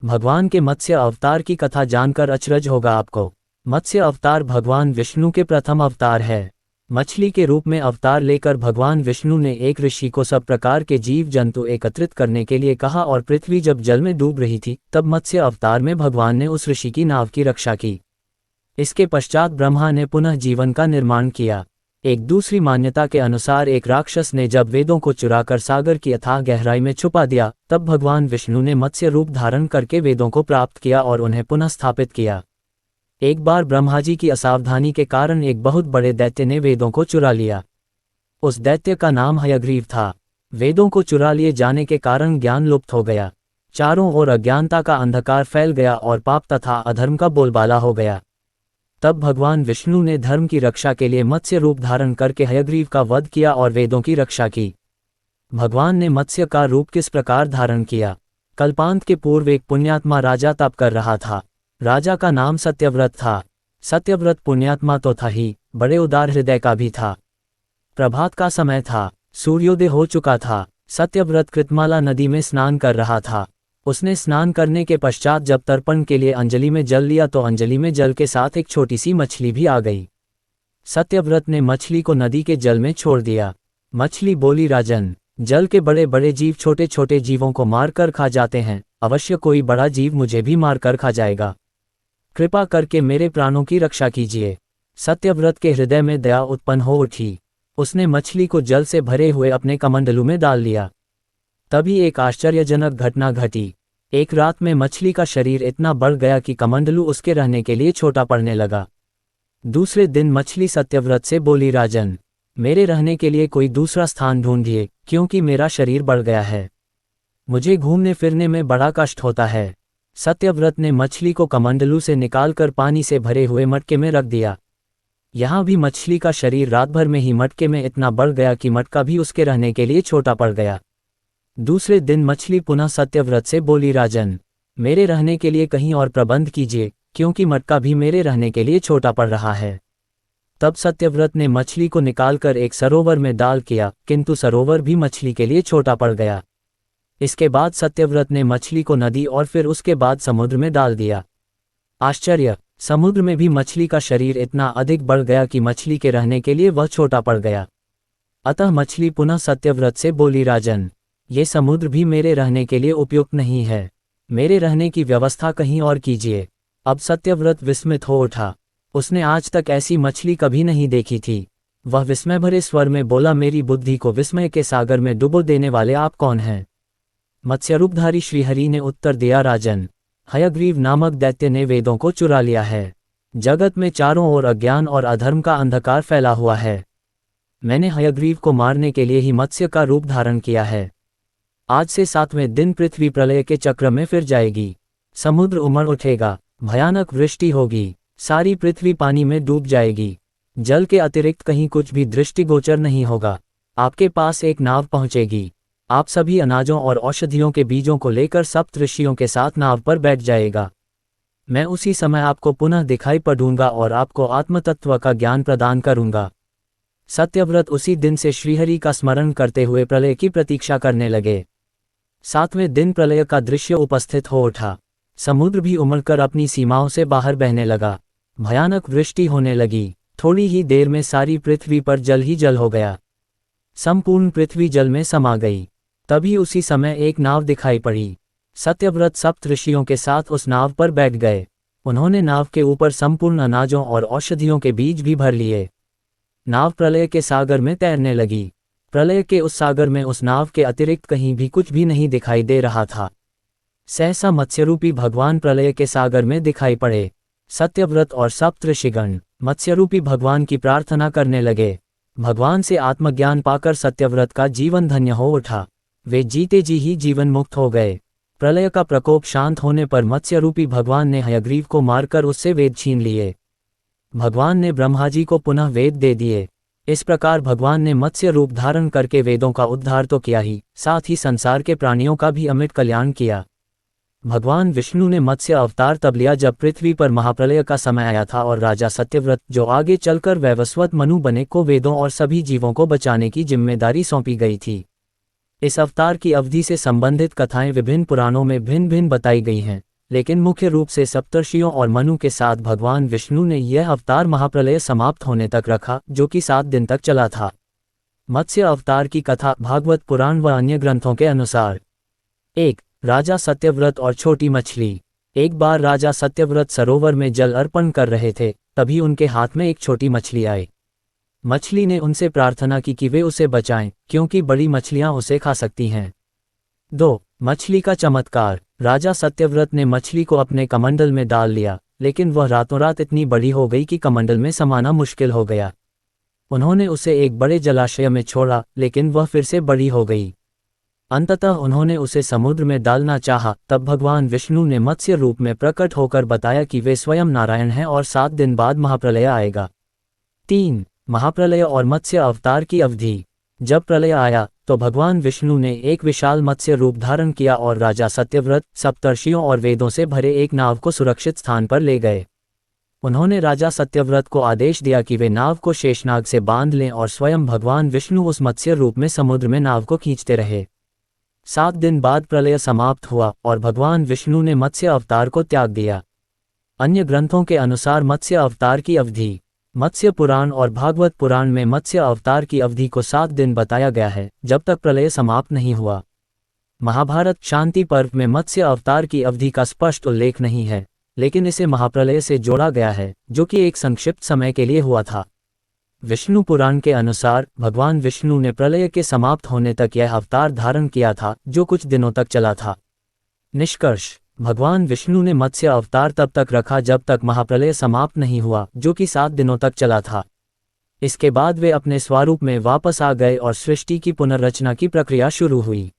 भगवान के मत्स्य अवतार की कथा जानकर अचरज होगा आपको। मत्स्य अवतार भगवान विष्णु के प्रथम अवतार है। मछली के रूप में अवतार लेकर भगवान विष्णु ने एक ऋषि को सब प्रकार के जीव जंतु एकत्रित करने के लिए कहा और पृथ्वी जब जल में डूब रही थी तब मत्स्य अवतार में भगवान ने उस ऋषि की नाव की रक्षा की। इसके पश्चात ब्रह्मा ने पुनः जीवन का निर्माण किया। एक दूसरी मान्यता के अनुसार एक राक्षस ने जब वेदों को चुराकर सागर की अथाह गहराई में छुपा दिया तब भगवान विष्णु ने मत्स्य रूप धारण करके वेदों को प्राप्त किया और उन्हें पुनः स्थापित किया। एक बार ब्रह्मा जी की असावधानी के कारण एक बहुत बड़े दैत्य ने वेदों को चुरा लिया। उस दैत्य का नाम हयग्रीव था। वेदों को चुरा लिए जाने के कारण ज्ञान लुप्त हो गया। चारों ओर अज्ञानता का अंधकार फैल गया और पाप तथा अधर्म का बोलबाला हो गया। तब भगवान विष्णु ने धर्म की रक्षा के लिए मत्स्य रूप धारण करके हयग्रीव का वध किया और वेदों की रक्षा की। भगवान ने मत्स्य का रूप किस प्रकार धारण किया? कल्पांत के पूर्व एक पुण्यात्मा राजा तप कर रहा था। राजा का नाम सत्यव्रत था। सत्यव्रत पुण्यात्मा तो था ही, बड़े उदार हृदय का भी था। प्रभात का समय था, सूर्योदय हो चुका था। सत्यव्रत कृतमाला नदी में स्नान कर रहा था। उसने स्नान करने के पश्चात जब तर्पण के लिए अंजलि में जल लिया तो अंजलि में जल के साथ एक छोटी सी मछली भी आ गई। सत्यव्रत ने मछली को नदी के जल में छोड़ दिया। मछली बोली, राजन, जल के बड़े बड़े जीव छोटे छोटे जीवों को मार कर खा जाते हैं, अवश्य कोई बड़ा जीव मुझे भी मार कर खा जाएगा। कृपा करके मेरे प्राणों की रक्षा कीजिए। सत्यव्रत के हृदय में दया उत्पन्न हो उठी। उसने मछली को जल से भरे हुए अपने कमंडलू में डाल लिया। तभी एक आश्चर्यजनक घटना घटी। एक रात में मछली का शरीर इतना बढ़ गया कि कमंडलू उसके रहने के लिए छोटा पड़ने लगा। दूसरे दिन मछली सत्यव्रत से बोली, राजन, मेरे रहने के लिए कोई दूसरा स्थान ढूंढिए, क्योंकि मेरा शरीर बढ़ गया है। मुझे घूमने फिरने में बड़ा कष्ट होता है। सत्यव्रत ने मछली को कमंडलू से निकालकर पानी से भरे हुए मटके में रख दिया। यहाँ भी मछली का शरीर रात भर में ही मटके में इतना बढ़ गया कि मटका भी उसके रहने के लिए छोटा पड़ गया। दूसरे दिन मछली पुनः सत्यव्रत से बोली, राजन, मेरे रहने के लिए कहीं और प्रबंध कीजिए, क्योंकि मटका भी मेरे रहने के लिए छोटा पड़ रहा है। तब सत्यव्रत ने मछली को निकालकर एक सरोवर में डाल किया, किंतु सरोवर भी मछली के लिए छोटा पड़ गया। इसके बाद सत्यव्रत ने मछली को नदी और फिर उसके बाद समुद्र में डाल दिया। आश्चर्य! समुद्र में भी मछली का शरीर इतना अधिक बढ़ गया कि मछली के रहने के लिए वह छोटा पड़ गया। अतः मछली पुनः सत्यव्रत से बोली, राजन, ये समुद्र भी मेरे रहने के लिए उपयुक्त नहीं है। मेरे रहने की व्यवस्था कहीं और कीजिए। अब सत्यव्रत विस्मित हो उठा। उसने आज तक ऐसी मछली कभी नहीं देखी थी। वह विस्मय भरे स्वर में बोला, मेरी बुद्धि को विस्मय के सागर में डुबो देने वाले आप कौन हैं? मत्स्यरूपधारी श्रीहरि ने उत्तर दिया, राजन, हयग्रीव नामक दैत्य ने वेदों को चुरा लिया है। जगत में चारों ओर अज्ञान और अधर्म का अंधकार फैला हुआ है। मैंने हयग्रीव को मारने के लिए ही मत्स्य का रूप धारण किया है। आज से 7वें दिन पृथ्वी प्रलय के चक्र में फिर जाएगी। समुद्र उमड़ उठेगा, भयानक वृष्टि होगी, सारी पृथ्वी पानी में डूब जाएगी। जल के अतिरिक्त कहीं कुछ भी दृष्टिगोचर नहीं होगा। आपके पास एक नाव पहुंचेगी। आप सभी अनाजों और औषधियों के बीजों को लेकर सप्त ऋषियों के साथ नाव पर बैठ जाएगा। मैं उसी समय आपको पुनः दिखाई पड़ूंगा और आपको आत्मतत्व का ज्ञान प्रदान करूंगा। सत्यव्रत उसी दिन से श्रीहरि का स्मरण करते हुए प्रलय की प्रतीक्षा करने लगे। 7वें दिन प्रलय का दृश्य उपस्थित हो उठा। समुद्र भी उमड़कर अपनी सीमाओं से बाहर बहने लगा। भयानक वृष्टि होने लगी। थोड़ी ही देर में सारी पृथ्वी पर जल ही जल हो गया। संपूर्ण पृथ्वी जल में समा गई। तभी उसी समय एक नाव दिखाई पड़ी। सत्यव्रत सप्त ऋषियों के साथ उस नाव पर बैठ गए। उन्होंने नाव के ऊपर संपूर्ण अनाजों और औषधियों के बीज भी भर लिए। नाव प्रलय के सागर में तैरने लगी। प्रलय के उस सागर में उस नाव के अतिरिक्त कहीं भी कुछ भी नहीं दिखाई दे रहा था। सहसा मत्स्यरूपी भगवान प्रलय के सागर में दिखाई पड़े। सत्यव्रत और सप्त ऋषिगण मत्स्यरूपी भगवान की प्रार्थना करने लगे। भगवान से आत्मज्ञान पाकर सत्यव्रत का जीवन धन्य हो उठा। वे जीते जी ही जीवन मुक्त हो गए। प्रलय का प्रकोप शांत होने पर मत्स्यरूपी भगवान ने हयग्रीव को मारकर उससे वेद छीन लिए। भगवान ने ब्रह्मा जी को पुनः वेद दे दिए। इस प्रकार भगवान ने मत्स्य रूप धारण करके वेदों का उद्धार तो किया ही, साथ ही संसार के प्राणियों का भी अमिट कल्याण किया। भगवान विष्णु ने मत्स्य अवतार तब लिया जब पृथ्वी पर महाप्रलय का समय आया था और राजा सत्यव्रत, जो आगे चलकर वैवस्वत मनु बने, को वेदों और सभी जीवों को बचाने की जिम्मेदारी सौंपी गई थी। इस अवतार की अवधि से संबंधित कथाएं विभिन्न पुराणों में भिन्न भिन्न बताई गई हैं। लेकिन मुख्य रूप से सप्तर्षियों और मनु के साथ भगवान विष्णु ने यह अवतार महाप्रलय समाप्त होने तक रखा, जो कि 7 दिन तक चला था। मत्स्य अवतार की कथा भागवत पुराण व अन्य ग्रंथों के अनुसार। 1. राजा सत्यव्रत और छोटी मछली। एक बार राजा सत्यव्रत सरोवर में जल अर्पण कर रहे थे, तभी उनके हाथ में एक छोटी मछली आई। मछली ने उनसे प्रार्थना की कि वे उसे बचाएं, क्योंकि बड़ी मछलियां उसे खा सकती हैं। 2. मछली का चमत्कार। राजा सत्यव्रत ने मछली को अपने कमंडल में डाल लिया, लेकिन वह रातों रात इतनी बड़ी हो गई कि कमंडल में समाना मुश्किल हो गया। उन्होंने उसे एक बड़े जलाशय में छोड़ा, लेकिन वह फिर से बड़ी हो गई। अंततः उन्होंने उसे समुद्र में डालना चाहा, तब भगवान विष्णु ने मत्स्य रूप में प्रकट होकर बताया कि वे स्वयं नारायण हैं और 7 दिन बाद महाप्रलय आएगा। 3. महाप्रलय और मत्स्य अवतार की अवधि। जब प्रलय आया तो भगवान विष्णु ने एक विशाल मत्स्य रूप धारण किया और राजा सत्यव्रत, सप्तर्षियों और वेदों से भरे एक नाव को सुरक्षित स्थान पर ले गए। उन्होंने राजा सत्यव्रत को आदेश दिया कि वे नाव को शेषनाग से बांध लें और स्वयं भगवान विष्णु उस मत्स्य रूप में समुद्र में नाव को खींचते रहे। 7 दिन बाद प्रलय समाप्त हुआ और भगवान विष्णु ने मत्स्य अवतार को त्याग दिया। अन्य ग्रंथों के अनुसार मत्स्य अवतार की अवधि। मत्स्य पुराण और भागवत पुराण में मत्स्य अवतार की अवधि को 7 दिन बताया गया है, जब तक प्रलय समाप्त नहीं हुआ। महाभारत शांति पर्व में मत्स्य अवतार की अवधि का स्पष्ट उल्लेख नहीं है, लेकिन इसे महाप्रलय से जोड़ा गया है, जो कि एक संक्षिप्त समय के लिए हुआ था। विष्णु पुराण के अनुसार भगवान विष्णु ने प्रलय के समाप्त होने तक यह अवतार धारण किया था, जो कुछ दिनों तक चला था। निष्कर्ष: भगवान विष्णु ने मत्स्य अवतार तब तक रखा जब तक महाप्रलय समाप्त नहीं हुआ, जो कि 7 दिनों तक चला था। इसके बाद वे अपने स्वरूप में वापस आ गए और सृष्टि की पुनर्रचना की प्रक्रिया शुरू हुई।